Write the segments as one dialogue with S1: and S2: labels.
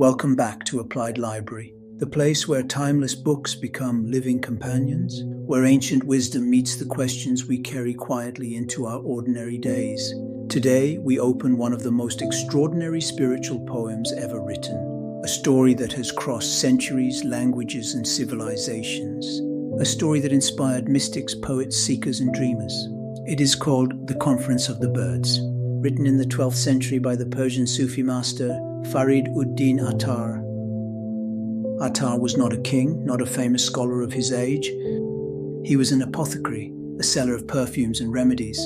S1: Welcome back to Applied Library, the place where timeless books become living companions, where ancient wisdom meets the questions we carry quietly into our ordinary days. Today, we open one of the most extraordinary spiritual poems ever written, a story that has crossed centuries, languages, and civilizations, a story that inspired mystics, poets, seekers, and dreamers. It is called The Conference of the Birds, written in the 12th century by the Persian Sufi master Farid Attar. Attar was not a king, not a famous scholar of his age. He was an apothecary, a seller of perfumes and remedies.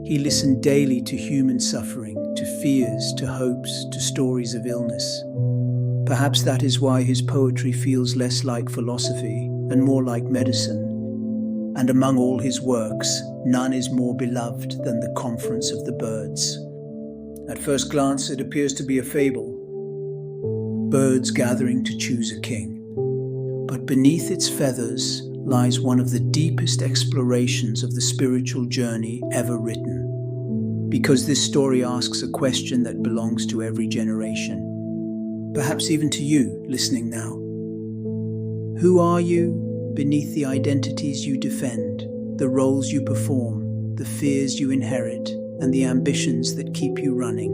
S1: He listened daily to human suffering, to fears, to hopes, to stories of illness. Perhaps that is why his poetry feels less like philosophy and more like medicine. And among all his works, none is more beloved than The Conference of the Birds. At first glance, it appears to be a fable. Birds gathering to choose a king. But beneath its feathers lies one of the deepest explorations of the spiritual journey ever written. Because this story asks a question that belongs to every generation. Perhaps even to you, listening now. Who are you beneath the identities you defend, the roles you perform, the fears you inherit, and the ambitions that keep you running?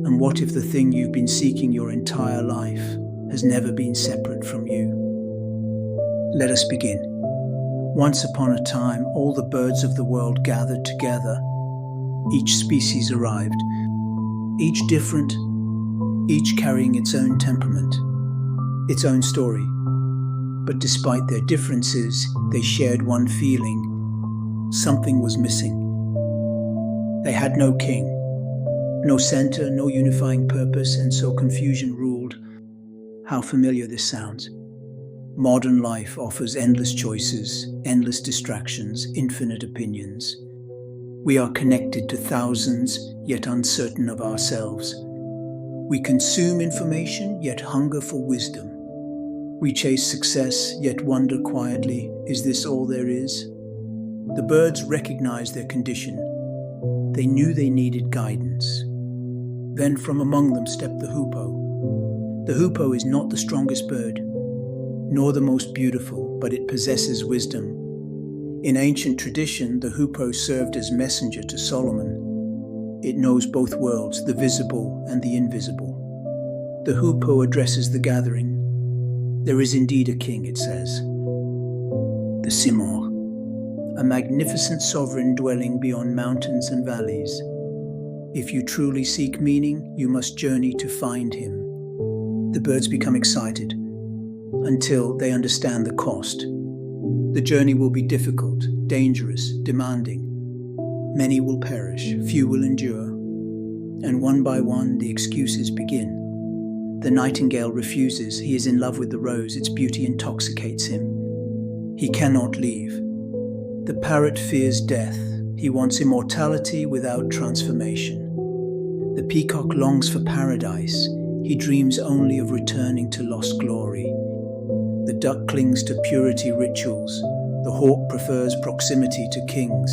S1: And what if the thing you've been seeking your entire life has never been separate from you? Let us begin. Once upon a time, all the birds of the world gathered together. Each species arrived, each different, each carrying its own temperament, its own story. But despite their differences, they shared one feeling. Something was missing. They had no king, no center, no unifying purpose, and so confusion ruled. How familiar this sounds. Modern life offers endless choices, endless distractions, infinite opinions. We are connected to thousands, yet uncertain of ourselves. We consume information, yet hunger for wisdom. We chase success, yet wonder quietly, is this all there is? The birds recognized their condition. They knew they needed guidance. Then from among them stepped the hoopoe. The hoopoe is not the strongest bird, nor the most beautiful, but it possesses wisdom. In ancient tradition, the hoopoe served as messenger to Solomon. It knows both worlds, the visible and the invisible. The hoopoe addresses the gathering. There is indeed a king, it says. The Simurgh, a magnificent sovereign dwelling beyond mountains and valleys. If you truly seek meaning, you must journey to find him. The birds become excited until they understand the cost. The journey will be difficult, dangerous, demanding. Many will perish, few will endure. And one by one, the excuses begin. The nightingale refuses. He is in love with the rose. Its beauty intoxicates him. He cannot leave. The parrot fears death. He wants immortality without transformation. The peacock longs for paradise. He dreams only of returning to lost glory. The duck clings to purity rituals. The hawk prefers proximity to kings.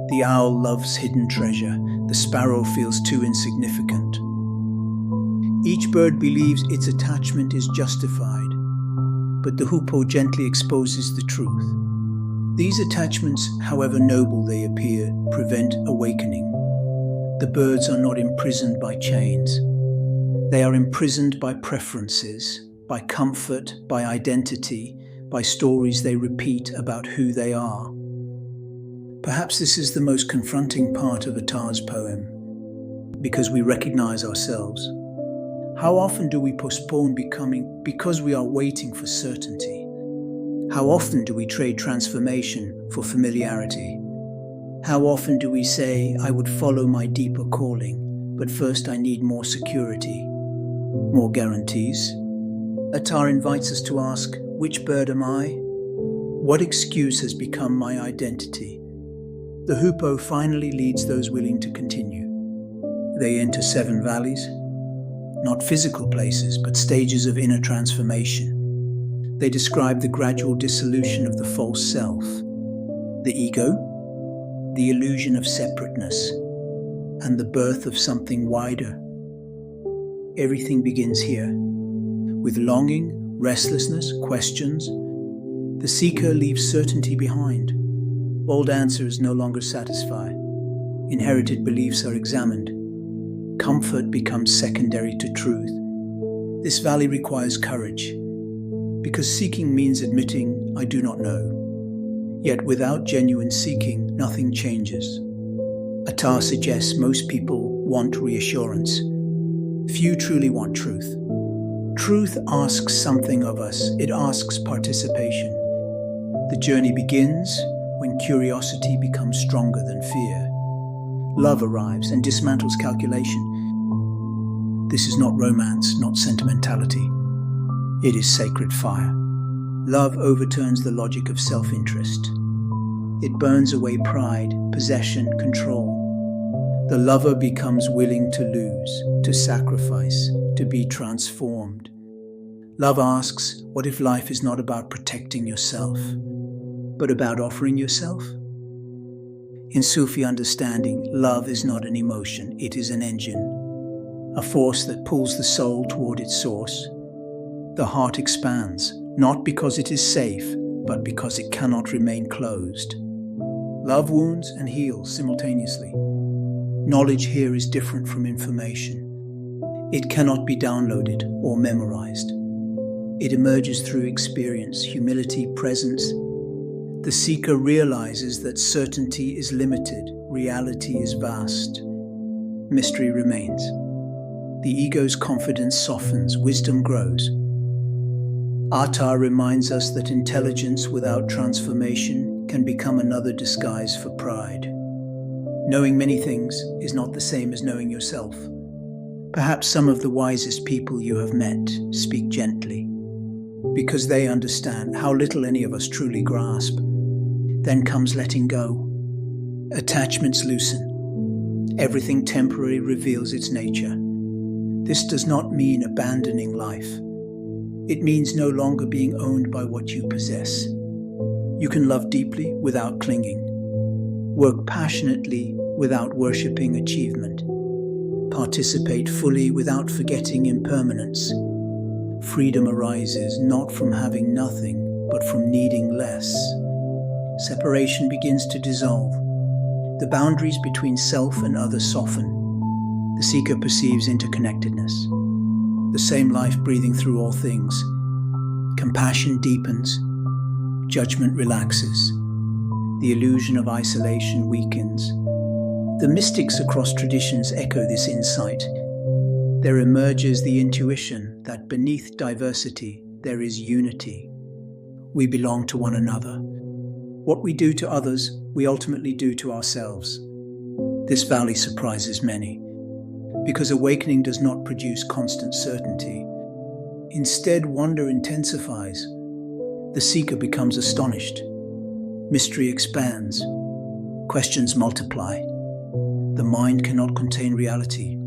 S1: The owl loves hidden treasure. The sparrow feels too insignificant. Each bird believes its attachment is justified, but the hoopoe gently exposes the truth. These attachments, however noble they appear, prevent awakening. The birds are not imprisoned by chains. They are imprisoned by preferences, by comfort, by identity, by stories they repeat about who they are. Perhaps this is the most confronting part of Attar's poem, because we recognize ourselves. How often do we postpone becoming because we are waiting for certainty? How often do we trade transformation for familiarity? How often do we say, I would follow my deeper calling, but first I need more security, more guarantees? Attar invites us to ask, which bird am I? What excuse has become my identity? The hoopoe finally leads those willing to continue. They enter 7 valleys, not physical places, but stages of inner transformation. They describe the gradual dissolution of the false self, the ego, the illusion of separateness, and the birth of something wider. Everything begins here. With longing, restlessness, questions, the seeker leaves certainty behind. Old answers no longer satisfy. Inherited beliefs are examined. Comfort becomes secondary to truth. This valley requires courage, because seeking means admitting, I do not know. Yet without genuine seeking, nothing changes. Attar suggests most people want reassurance. Few truly want truth. Truth asks something of us. It asks participation. The journey begins when curiosity becomes stronger than fear. Love arrives and dismantles calculation. This is not romance, not sentimentality. It is sacred fire. Love overturns the logic of self-interest. It burns away pride, possession, control. The lover becomes willing to lose, to sacrifice, to be transformed. Love asks, what if life is not about protecting yourself, but about offering yourself? In Sufi understanding, love is not an emotion, it is an engine, a force that pulls the soul toward its source. The heart expands, not because it is safe, but because it cannot remain closed. Love wounds and heals simultaneously. Knowledge here is different from information. It cannot be downloaded or memorized. It emerges through experience, humility, presence. The seeker realizes that certainty is limited, reality is vast. Mystery remains. The ego's confidence softens, wisdom grows. Attar reminds us that intelligence without transformation can become another disguise for pride. Knowing many things is not the same as knowing yourself. Perhaps some of the wisest people you have met speak gently, because they understand how little any of us truly grasp. Then comes letting go. Attachments loosen. Everything temporary reveals its nature. This does not mean abandoning life. It means no longer being owned by what you possess. You can love deeply without clinging. Work passionately without worshipping achievement. Participate fully without forgetting impermanence. Freedom arises not from having nothing, but from needing less. Separation begins to dissolve. The boundaries between self and others soften. The seeker perceives interconnectedness. The same life breathing through all things. Compassion deepens. Judgment relaxes. The illusion of isolation weakens. The mystics across traditions echo this insight. There emerges the intuition that beneath diversity there is unity. We belong to one another. What we do to others, we ultimately do to ourselves. This valley surprises many, because awakening does not produce constant certainty. Instead, wonder intensifies. The seeker becomes astonished. Mystery expands. Questions multiply. The mind cannot contain reality.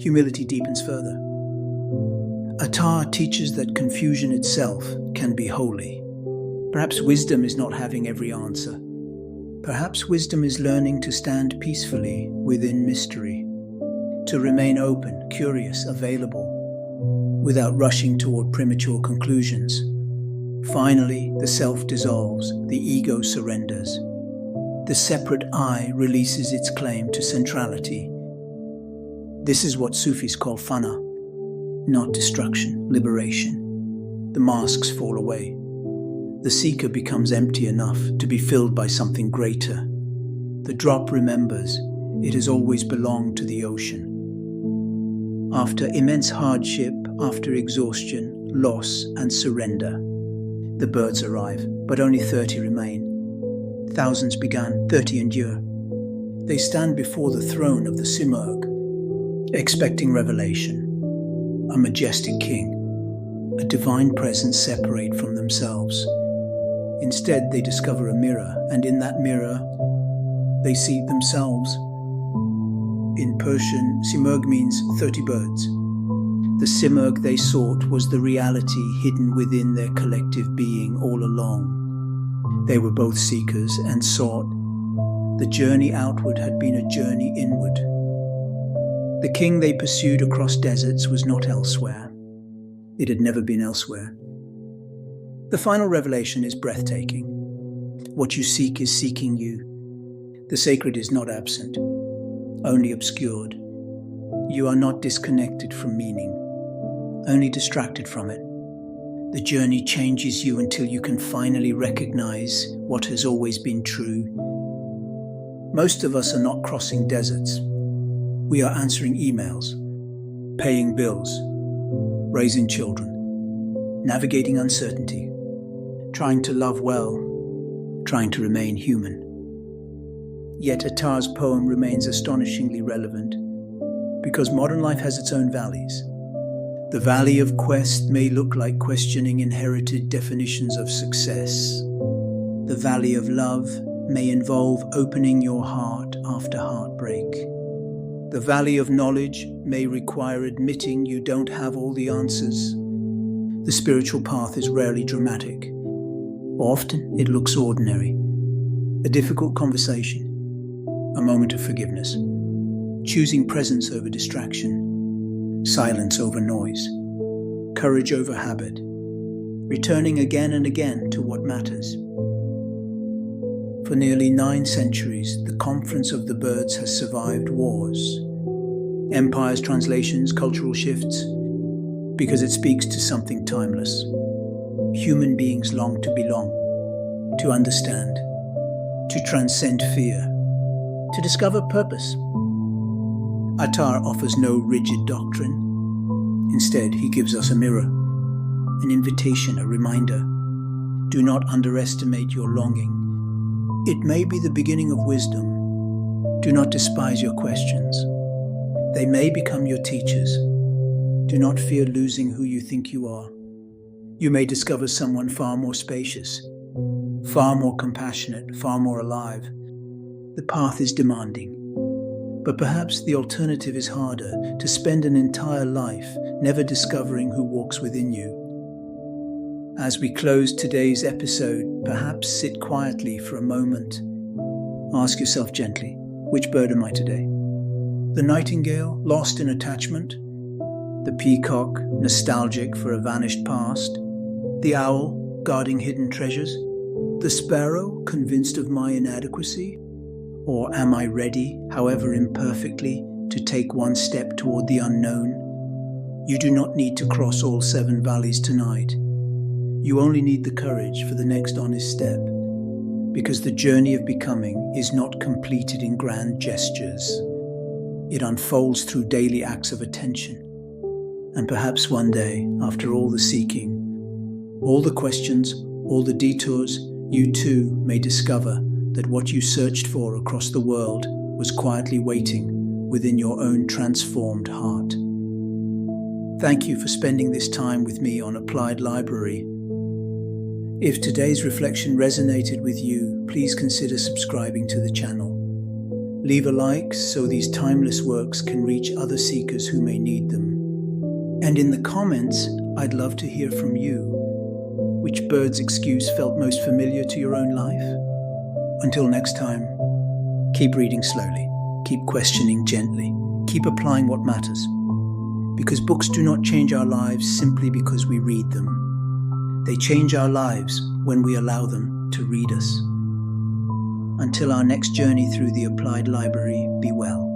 S1: Humility deepens further. Attar teaches that confusion itself can be holy. Perhaps wisdom is not having every answer. Perhaps wisdom is learning to stand peacefully within mystery, to remain open, curious, available, without rushing toward premature conclusions. Finally, the self dissolves, the ego surrenders. The separate I releases its claim to centrality. This is what Sufis call Fana, not destruction, liberation. The masks fall away. The seeker becomes empty enough to be filled by something greater. The drop remembers it has always belonged to the ocean. After immense hardship, after exhaustion, loss, and surrender, the birds arrive, but only 30 remain. Thousands began, 30 endure. They stand before the throne of the Simurgh, expecting revelation. A majestic king, a divine presence separate from themselves. Instead, they discover a mirror, and in that mirror, they see themselves. In Persian, Simurgh means 30 birds. The Simurgh they sought was the reality hidden within their collective being all along. They were both seekers and sought. The journey outward had been a journey inward. The king they pursued across deserts was not elsewhere. It had never been elsewhere. The final revelation is breathtaking. What you seek is seeking you. The sacred is not absent, only obscured. You are not disconnected from meaning, only distracted from it. The journey changes you until you can finally recognize what has always been true. Most of us are not crossing deserts. We are answering emails, paying bills, raising children, navigating uncertainty, trying to love well, trying to remain human. Yet Attar's poem remains astonishingly relevant, because modern life has its own valleys. The valley of quest may look like questioning inherited definitions of success. The valley of love may involve opening your heart after heartbreak. The valley of knowledge may require admitting you don't have all the answers. The spiritual path is rarely dramatic. Often it looks ordinary. A difficult conversation, a moment of forgiveness, choosing presence over distraction, silence over noise, courage over habit, returning again and again to what matters. For nearly 9 centuries, the Conference of the Birds has survived wars, empires, translations, cultural shifts, because it speaks to something timeless. Human beings long to belong, to understand, to transcend fear, to discover purpose. Attar offers no rigid doctrine. Instead, he gives us a mirror, an invitation, a reminder. Do not underestimate your longing. It may be the beginning of wisdom. Do not despise your questions. They may become your teachers. Do not fear losing who you think you are. You may discover someone far more spacious, far more compassionate, far more alive. The path is demanding, but perhaps the alternative is harder, to spend an entire life never discovering who walks within you. As we close today's episode, perhaps sit quietly for a moment. Ask yourself gently, which bird am I today? The nightingale, lost in attachment? The peacock, nostalgic for a vanished past? The owl, guarding hidden treasures? The sparrow, convinced of my inadequacy? Or am I ready, however imperfectly, to take one step toward the unknown? You do not need to cross all 7 valleys tonight. You only need the courage for the next honest step, because the journey of becoming is not completed in grand gestures. It unfolds through daily acts of attention. And perhaps one day, after all the seeking, all the questions, all the detours, you too may discover that what you searched for across the world was quietly waiting within your own transformed heart. Thank you for spending this time with me on Applied Library. If today's reflection resonated with you, please consider subscribing to the channel. Leave a like so these timeless works can reach other seekers who may need them. And in the comments, I'd love to hear from you. Which bird's excuse felt most familiar to your own life? Until next time, keep reading slowly, keep questioning gently, keep applying what matters. Because books do not change our lives simply because we read them. They change our lives when we allow them to read us. Until our next journey through the Applied Library, be well.